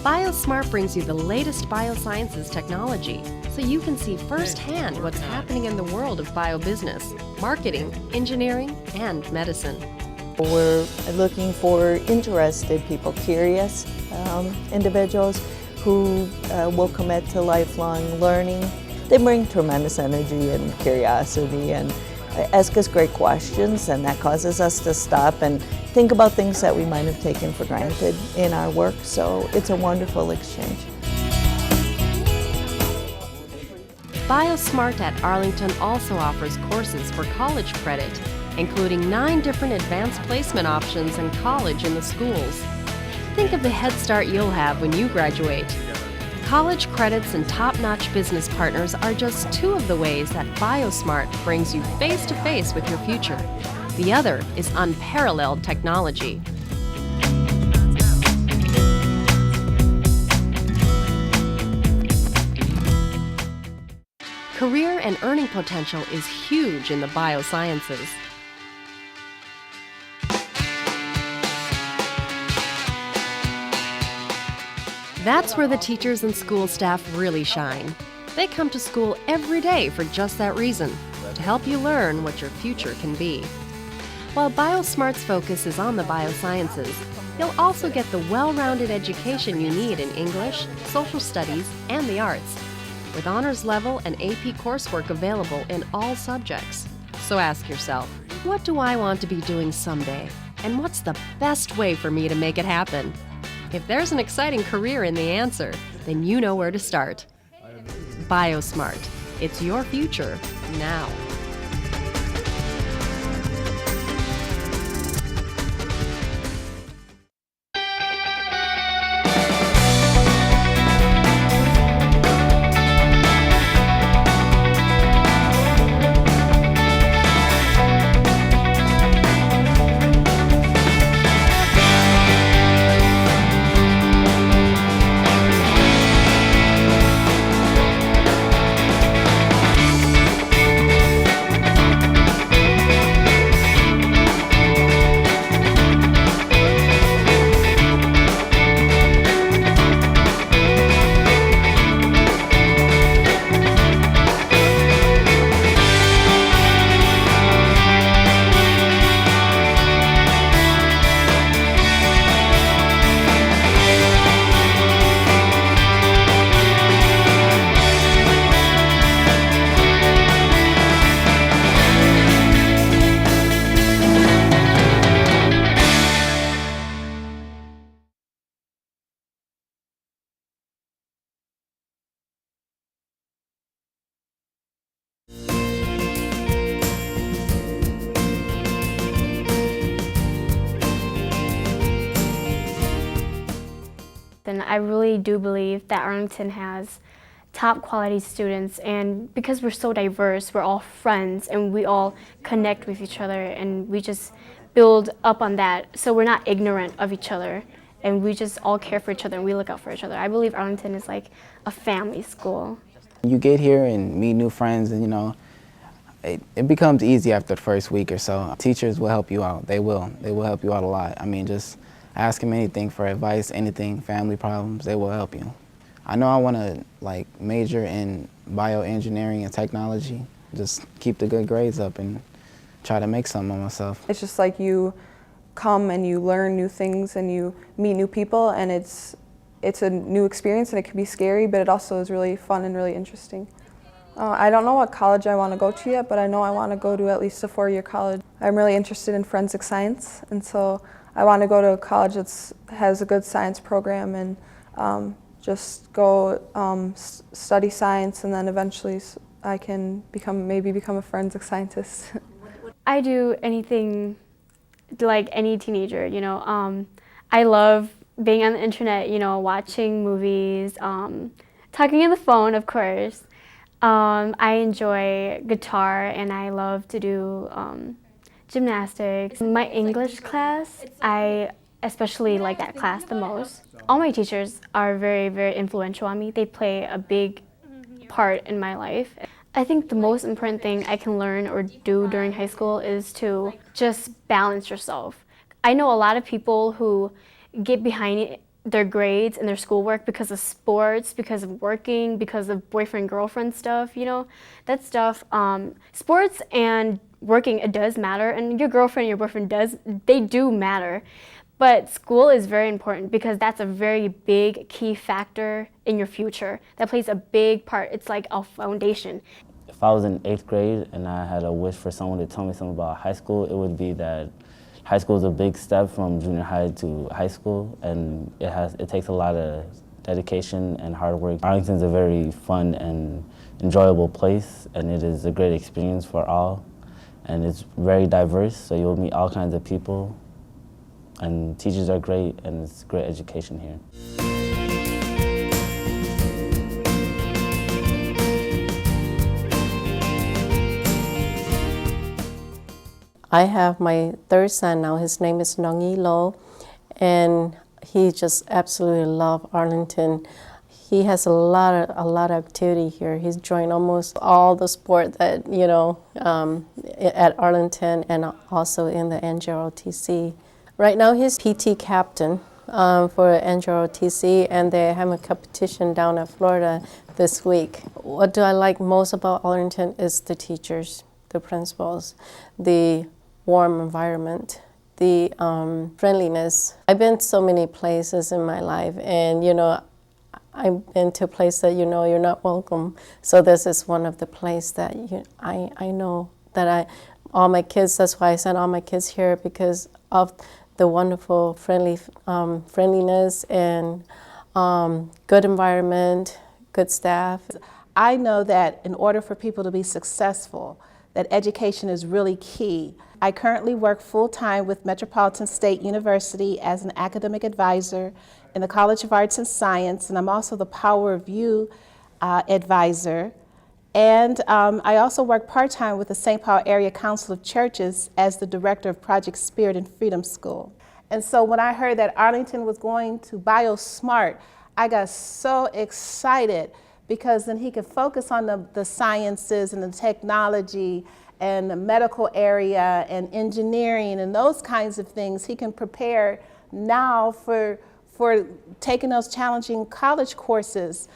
BioSmart brings you the latest biosciences technology, so you can see firsthand what's happening in the world of biobusiness, marketing, engineering, and medicine. We're looking for interested people, curious individuals who will commit to lifelong learning. They bring tremendous energy and curiosity and ask us great questions, and that causes us to stop and think about things that we might have taken for granted in our work, so it's a wonderful exchange. BioSmart at Arlington also offers courses for college credit, including 9 different advanced placement options in college in the schools. Think of the head start you'll have when you graduate. College credits and top-notch business partners are just 2 of the ways that BioSmart brings you face-to-face with your future. The other is unparalleled technology. Career and earning potential is huge in the biosciences. That's where the teachers and school staff really shine. They come to school every day for just that reason, to help you learn what your future can be. While BioSmart's focus is on the biosciences, you'll also get the well-rounded education you need in English, social studies, and the arts, with honors level and AP coursework available in all subjects. So ask yourself, what do I want to be doing someday? And what's the best way for me to make it happen? If there's an exciting career in the answer, then you know where to start. BioSmart. It's your future now. And I really do believe that Arlington has top quality students, and because we're so diverse, we're all friends and we all connect with each other and we just build up on that, so we're not ignorant of each other and we just all care for each other and we look out for each other. I believe Arlington is like a family school. You get here and meet new friends, and you know, it becomes easy after the first week or so. Teachers will help you out. They will help you out a lot. I mean, just ask them anything for advice, anything, family problems, they will help you. I know I want to major in bioengineering and technology, just keep the good grades up and try to make something of myself. It's just like you come and you learn new things and you meet new people, and it's a new experience and it can be scary, but it also is really fun and really interesting. I don't know what college I want to go to yet, but I know I want to go to at least a 4-year college. I'm really interested in forensic science, and so I want to go to a college that has a good science program and just go study science, and then eventually I can maybe become a forensic scientist. I do anything like any teenager, you know. I love being on the internet, you know, watching movies, talking on the phone, of course. I enjoy guitar and I love to do gymnastics. My English class, I especially like that class the most. All my teachers are very, very influential on me. They play a big part in my life. I think the most important thing I can learn or do during high school is to just balance yourself. I know a lot of people who get behind their grades and their schoolwork because of sports, because of working, because of boyfriend-girlfriend stuff, you know, that stuff. Sports and working, it does matter, and your girlfriend and your boyfriend they do matter. But school is very important because that's a very big key factor in your future. That plays a big part. It's like a foundation. If I was in 8th grade and I had a wish for someone to tell me something about high school, it would be that high school is a big step from junior high to high school, and it takes a lot of dedication and hard work. Arlington is a very fun and enjoyable place, and it is a great experience for all. And it's very diverse, so you'll meet all kinds of people, and teachers are great, and it's great education here. I have my third son now. His name is Nongi Lo, and he just absolutely loves Arlington. He has a lot of activity here. He's joined almost all the sport that, you know, at Arlington and also in the NJROTC. Right now he's PT captain for NJROTC, and they have a competition down in Florida this week. What do I like most about Arlington is the teachers, the principals, the warm environment, the friendliness. I've been so many places in my life, and you know, I've been to a place that you know you're not welcome. So this is one of the places that I know that all my kids. That's why I sent all my kids here, because of the wonderful friendliness and good environment, good staff. I know that in order for people to be successful, that education is really key. I currently work full-time with Metropolitan State University as an academic advisor in the College of Arts and Science, and I'm also the Power of You advisor. And I also work part-time with the St. Paul Area Council of Churches as the director of Project Spirit and Freedom School. And so when I heard that Arlington was going to BioSmart, I got so excited, because then he could focus on the sciences and the technology and the medical area and engineering and those kinds of things. He can prepare now for taking those challenging college courses.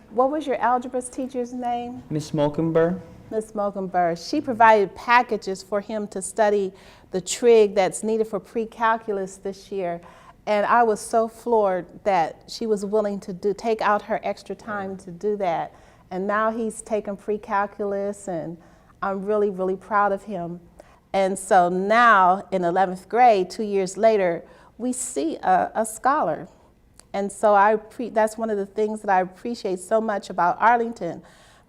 What was your algebra teacher's name? Miss Mulkenberg. Miss Mulkenberg. She provided packages for him to study the trig that's needed for pre-calculus this year. And I was so floored that she was willing to take out her extra time to do that. And now he's taken pre-calculus, and I'm really, really proud of him. And so now in 11th grade, 2 years later, we see a scholar. And so that's one of the things that I appreciate so much about Arlington,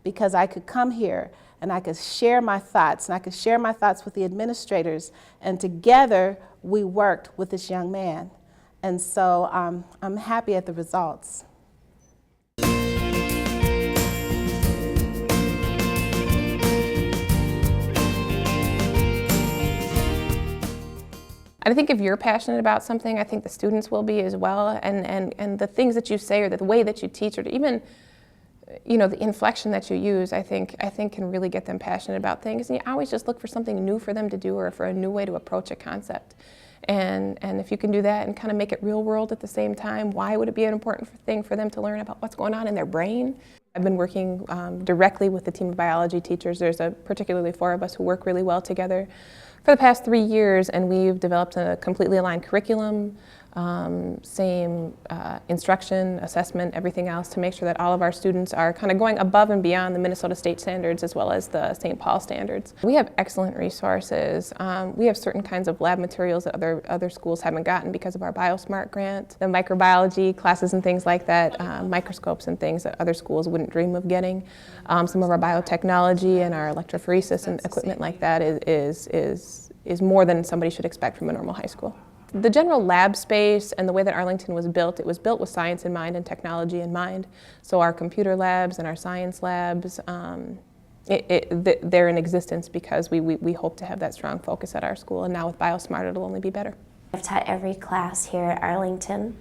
because I could come here and I could share my thoughts, and I could share my thoughts with the administrators, and together we worked with this young man. And so I'm happy at the results. I think if you're passionate about something, I think the students will be as well, and the things that you say, or the way that you teach, or even, you know, the inflection that you use, I think can really get them passionate about things. And you always just look for something new for them to do, or for a new way to approach a concept. And if you can do that and kind of make it real world at the same time, why would it be an important thing for them to learn about what's going on in their brain? I've been working directly with the team of biology teachers. There's particularly 4 of us who work really well together for the past 3 years, and we've developed a completely aligned curriculum, same instruction, assessment, everything else, to make sure that all of our students are kind of going above and beyond the Minnesota state standards as well as the St. Paul standards. We have excellent resources. We have certain kinds of lab materials that other schools haven't gotten because of our BioSmart grant, the microbiology classes and things like that, microscopes and things that other schools wouldn't dream of getting. Some of our biotechnology and our electrophoresis and equipment like that is more than somebody should expect from a normal high school. The general lab space and the way that Arlington was built, it was built with science in mind and technology in mind. So our computer labs and our science labs, they're in existence because we hope to have that strong focus at our school, and now with BioSmart it'll only be better. I've taught every class here at Arlington,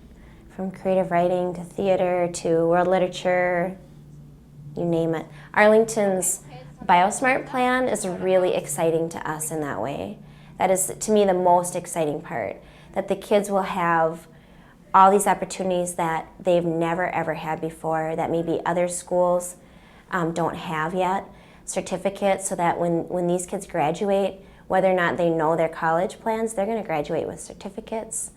from creative writing to theater to world literature, you name it. Arlington's BioSmart plan is really exciting to us in that way. That is, to me, the most exciting part, that the kids will have all these opportunities that they've never ever had before, that maybe other schools don't have yet. Certificates, so that when these kids graduate, whether or not they know their college plans, they're going to graduate with certificates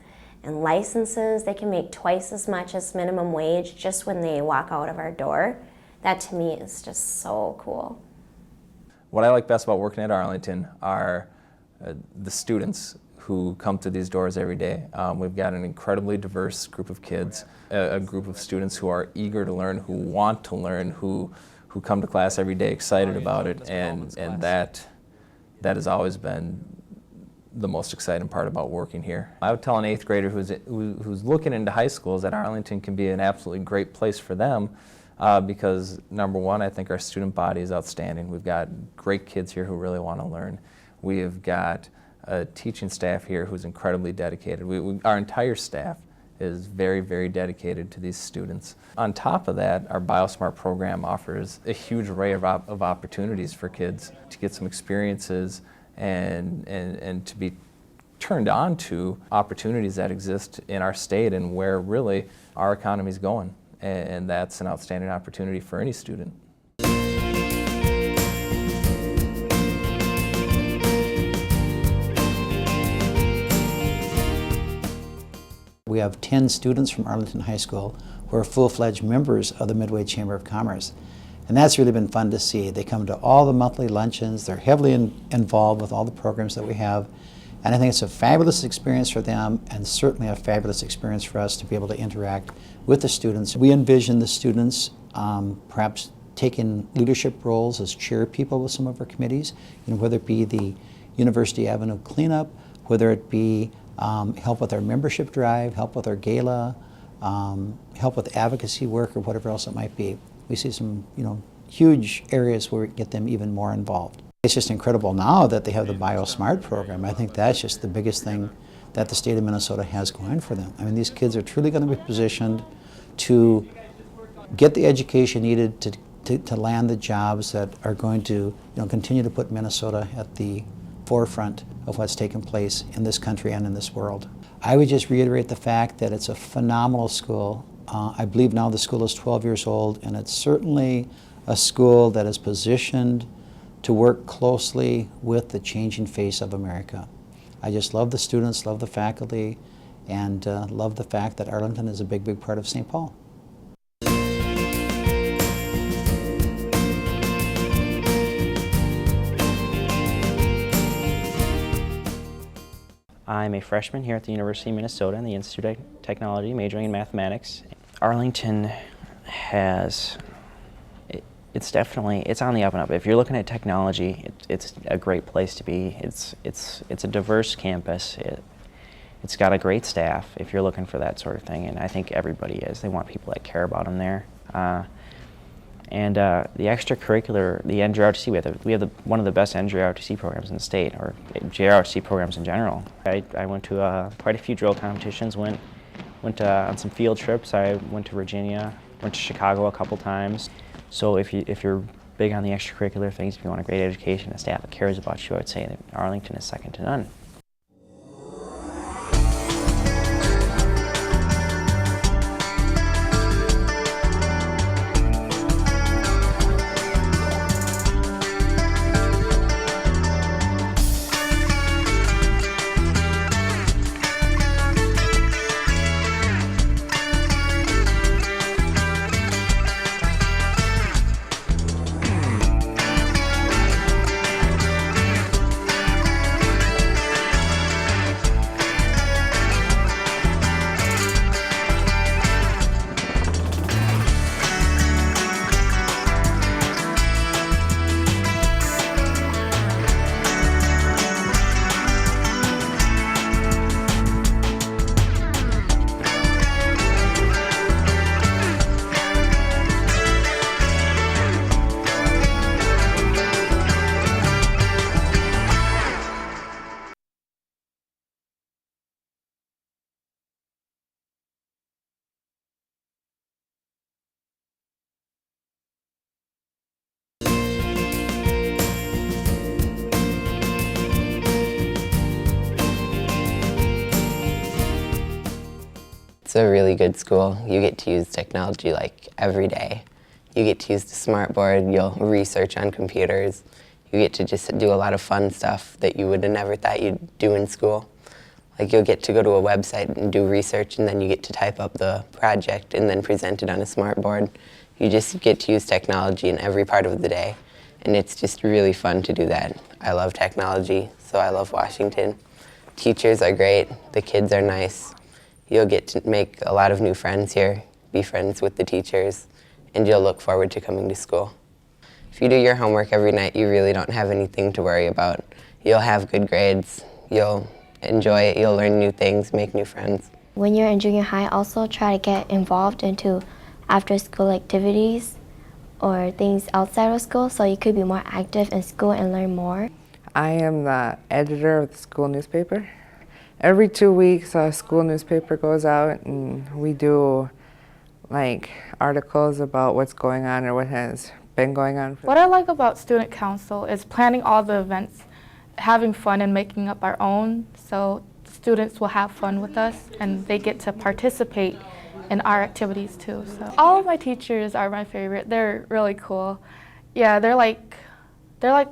and licenses. They can make twice as much as minimum wage just when they walk out of our door. That to me is just so cool. What I like best about working at Arlington are the students who come to these doors every day. We've got an incredibly diverse group of kids, a group of students who are eager to learn, who want to learn, who come to class every day excited about it, and that has always been the most exciting part about working here. I would tell an 8th grader who's looking into high schools that Arlington can be an absolutely great place for them, because number one, I think our student body is outstanding. We've got great kids here who really want to learn. We have got a teaching staff here who's incredibly dedicated. Our entire staff is very, very dedicated to these students. On top of that, our BioSmart program offers a huge array of opportunities for kids to get some experiences and to be turned on to opportunities that exist in our state and where really our economy is going. And that's an outstanding opportunity for any student. We have 10 students from Arlington High School who are full-fledged members of the Midway Chamber of Commerce. And that's really been fun to see. They come to all the monthly luncheons. They're heavily involved with all the programs that we have. And I think it's a fabulous experience for them, and certainly a fabulous experience for us to be able to interact with the students. We envision the students perhaps taking leadership roles as chair people with some of our committees, whether it be the University Avenue cleanup, whether it be help with our membership drive, help with our gala, help with advocacy work, or whatever else it might be. We see some, huge areas where we can get them even more involved. It's just incredible now that they have the BioSmart program. I think that's just the biggest thing that the state of Minnesota has going for them. I mean, these kids are truly going to be positioned to get the education needed to land the jobs that are going to, continue to put Minnesota at the forefront of what's taken place in this country and in this world. I would just reiterate the fact that it's a phenomenal school. I believe now the school is 12 years old, and it's certainly a school that is positioned to work closely with the changing face of America. I just love the students, love the faculty, and love the fact that Arlington is a big, big part of St. Paul. I'm a freshman here at the University of Minnesota in the Institute of Technology, majoring in mathematics. Arlington has, it's on the up and up. If you're looking at technology, it's a great place to be. It's a diverse campus. It's got a great staff if you're looking for that sort of thing, and I think everybody is. They want people that care about them there. And the extracurricular, the NJROTC, we have one of the best NJROTC programs in the state, or JROTC programs in general. I went to quite a few drill competitions, went on some field trips. I went to Virginia, went to Chicago a couple times. So if you're big on the extracurricular things, if you want a great education, a staff that cares about you, I would say that Arlington is second to none. It's a really good school. You get to use technology like every day. You get to use the smart board, you'll research on computers. You get to just do a lot of fun stuff that you would have never thought you'd do in school. Like you'll get to go to a website and do research, and then you get to type up the project and then present it on a smart board. You just get to use technology in every part of the day, and it's just really fun to do that. I love technology, so I love Washington. Teachers are great, the kids are nice. You'll get to make a lot of new friends here, be friends with the teachers, and you'll look forward to coming to school. If you do your homework every night, you really don't have anything to worry about. You'll have good grades, you'll enjoy it, you'll learn new things, make new friends. When you're in junior high, also try to get involved into after-school activities or things outside of school so you could be more active in school and learn more. I am the editor of the school newspaper. Every 2 weeks, a school newspaper goes out and we do like articles about what's going on or what has been going on. What I like about student council is planning all the events, having fun and making up our own, so students will have fun with us and they get to participate in our activities too. So all of my teachers are my favorite. They're really cool. Yeah, they're like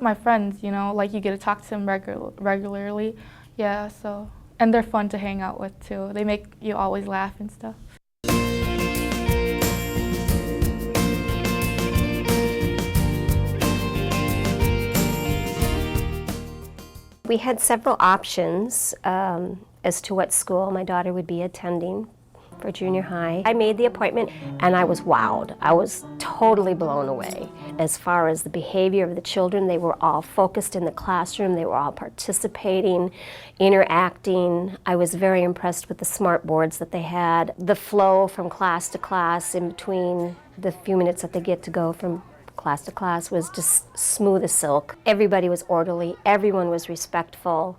my friends, you know, like you get to talk to them regularly. Yeah, so, and they're fun to hang out with too. They make you always laugh and stuff. We had several options as to what school my daughter would be attending for junior high. I made the appointment and I was wowed. I was totally blown away. As far as the behavior of the children, they were all focused in the classroom, they were all participating, interacting. I was very impressed with the smart boards that they had. The flow from class to class in between the few minutes that they get to go from class to class was just smooth as silk. Everybody was orderly, everyone was respectful,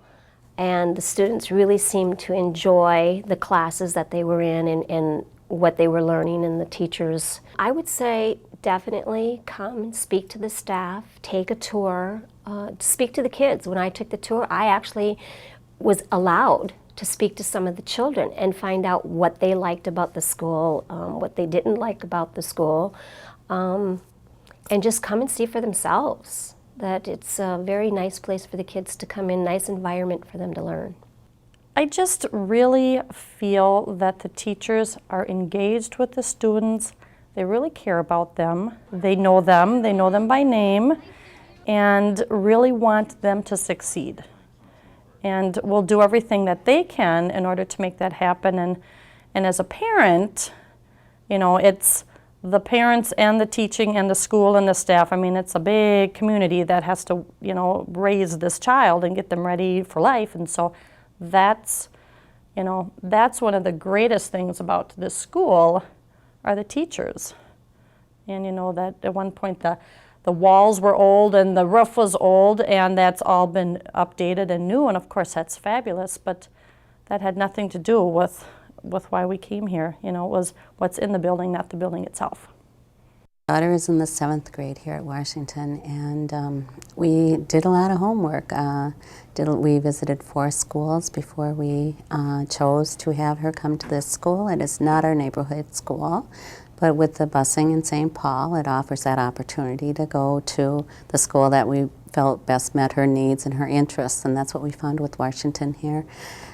and the students really seemed to enjoy the classes that they were in and what they were learning, and the teachers. I would say definitely come and speak to the staff, take a tour, speak to the kids. When I took the tour, I actually was allowed to speak to some of the children and find out what they liked about the school, what they didn't like about the school, and just come and see for themselves that it's a very nice place for the kids to come in, nice environment for them to learn. I just really feel that the teachers are engaged with the students. They really care about them. They know them by name, and really want them to succeed. And will do everything that they can in order to make that happen. And as a parent, you know, it's the parents and the teaching and the school and the staff. I mean, it's a big community that has to, you know, raise this child and get them ready for life. And so that's, you know, that's one of the greatest things about this school are the teachers. And you know that at one point the walls were old and the roof was old, and that's all been updated and new, and of course that's fabulous, but that had nothing to do with why we came here. You know, it was what's in the building, not the building itself. My daughter is in the 7th grade here at Washington, and we did a lot of homework. We visited 4 schools before we chose to have her come to this school. It is not our neighborhood school, but with the busing in St. Paul, it offers that opportunity to go to the school that we felt best met her needs and her interests, and that's what we found with Washington here.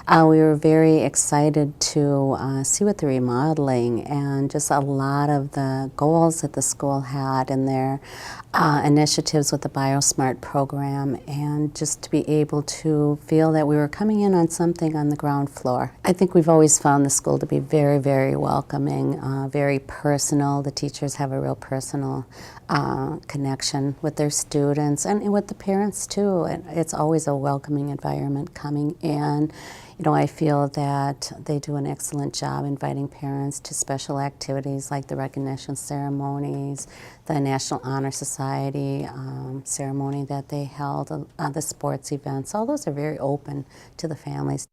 We were very excited to see what the remodeling and just a lot of the goals that the school had in their initiatives with the BioSmart program, and just to be able to feel that we were coming in on something on the ground floor. I think we've always found the school to be very, very welcoming, very personal. The teachers have a real personal connection with their students and with the parents too. And it's always a welcoming environment coming in. You know, I feel that they do an excellent job inviting parents to special activities like the recognition ceremonies, the National Honor Society ceremony that they held, the sports events. All those are very open to the families.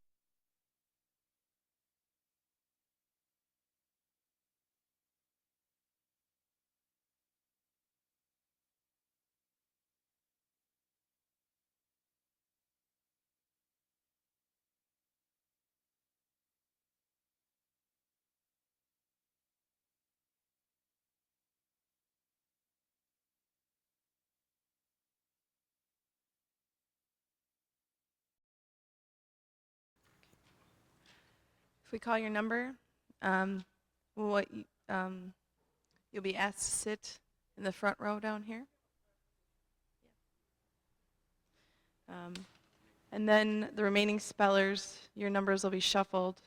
we call your number, you'll be asked to sit in the front row down here. And then the remaining spellers, your numbers will be shuffled